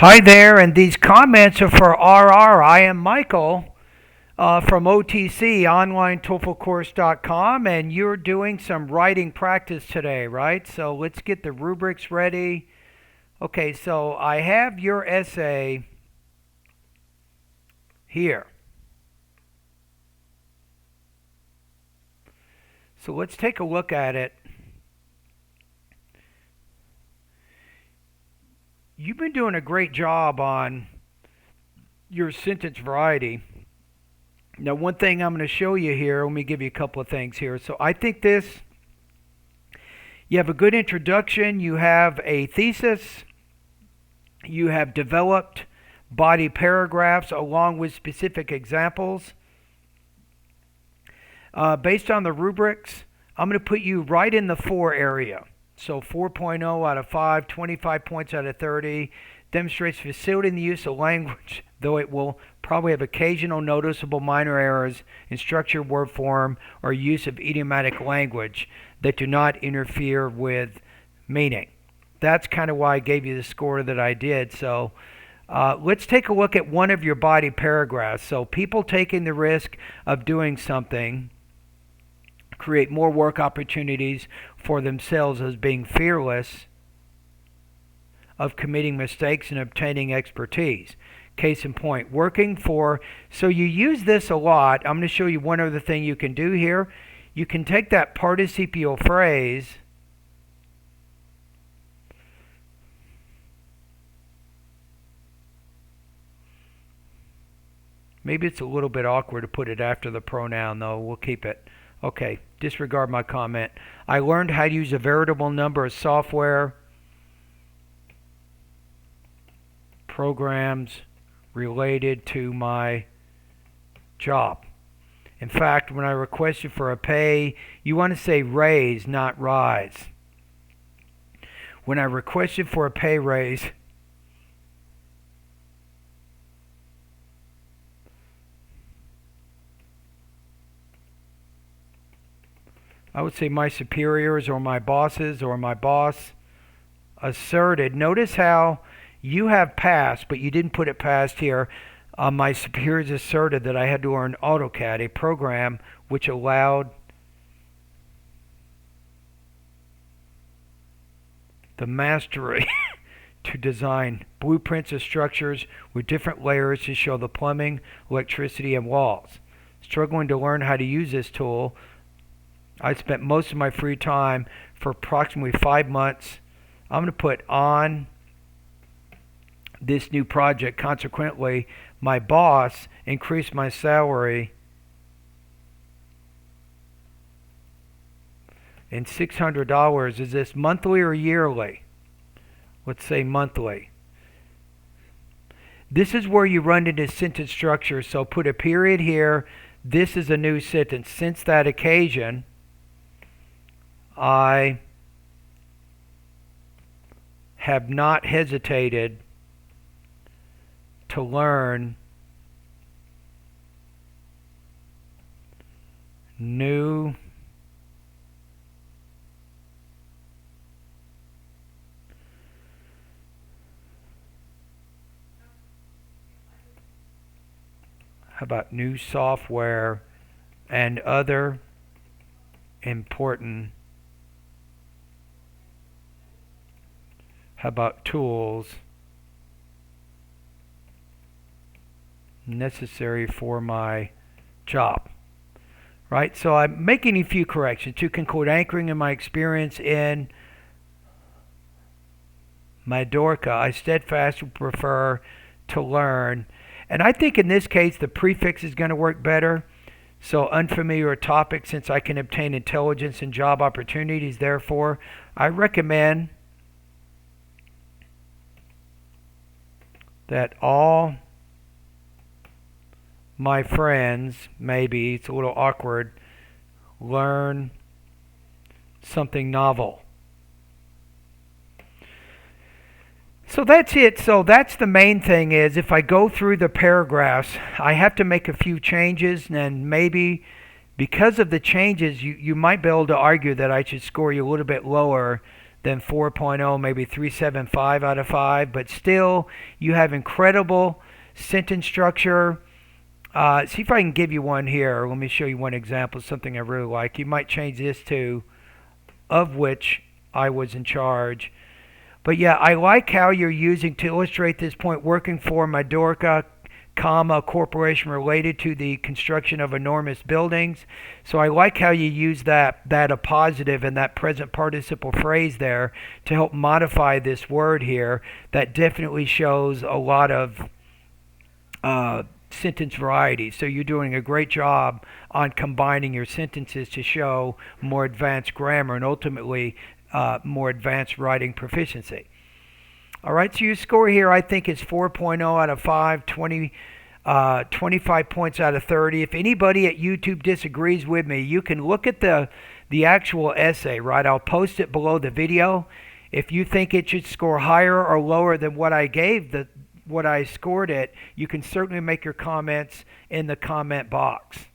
Hi there, and these comments are for RR. I am Michael from OTC, OnlineTOEFLCourse.com, and you're doing some writing practice today, right? So let's get the rubrics ready. Okay, so I have your essay here. So let's take a look at it. You've been doing a great job on your sentence variety. Now, one thing I'm going to show you here, let me give you a couple of things here. So I think you have a good introduction, you have a thesis, you have developed body paragraphs along with specific examples. Based on the rubrics, I'm going to put you right in the 4 area. So 4.0 out of 5, 25 points out of 30. Demonstrates facility in the use of language, though it will probably have occasional noticeable minor errors in structure, word form, or use of idiomatic language that do not interfere with meaning. That's kind of why I gave you the score that I did. So let's take a look at one of your body paragraphs. So people taking the risk of doing something create more work opportunities for themselves as being fearless of committing mistakes and obtaining expertise. Case in point, working for, so you use this a lot. I'm going to show you one other thing you can do here. You can take that participial phrase maybe it's a little bit awkward to put it after the pronoun, though. We'll keep it. Okay, disregard my comment. I learned how to use a veritable number of software programs related to my job. In fact, when I requested for a pay, you want to say raise, not rise. When I requested for a pay raise, I would say my superiors or my bosses or my boss asserted. Notice how you have past, but you didn't put it past here. My superiors asserted that I had to learn AutoCAD, a program which allowed the mastery to design blueprints of structures with different layers to show the plumbing, electricity, and walls. Struggling to learn how to use this tool, I spent most of my free time for approximately 5 months. I'm going to put on this new project. Consequently, my boss increased my salary in $600. Is this monthly or yearly? Let's say monthly. This is where you run into sentence structure. So put a period here. This is a new sentence. Since that occasion, I have not hesitated to learn new new software and other important tools necessary for my job. Right? So I'm making a few corrections. To conclude, anchoring in my experience in Majorca, I steadfastly prefer to learn. And I think in this case, the prefix is going to work better. So unfamiliar topic, since I can obtain intelligence and job opportunities. Therefore, I recommend that all my friends, maybe it's a little awkward, learn something novel. So that's it. So that's the main thing is if I go through the paragraphs, I have to make a few changes, and maybe because of the changes, you might be able to argue that I should score you a little bit lower then 4.0, maybe 3.75 out of 5. But still, you have incredible sentence structure. See if I can give you one here. Let me show you one example, something I really like. You might change this to of which I was in charge. But yeah, I like how you're using, to illustrate this point, working for Majorca, comma, corporation related to the construction of enormous buildings. So I like how you use that a positive and that present participle phrase there to help modify this word here. That definitely shows a lot of sentence variety. So you're doing a great job on combining your sentences to show more advanced grammar and ultimately more advanced writing proficiency. All right, so your score here I think is 4.0 out of 5, 25 points out of 30. If anybody at YouTube disagrees with me, you can look at the actual essay, right? I'll post it below the video. If you think it should score higher or lower than what I gave, what I scored it, you can certainly make your comments in the comment box.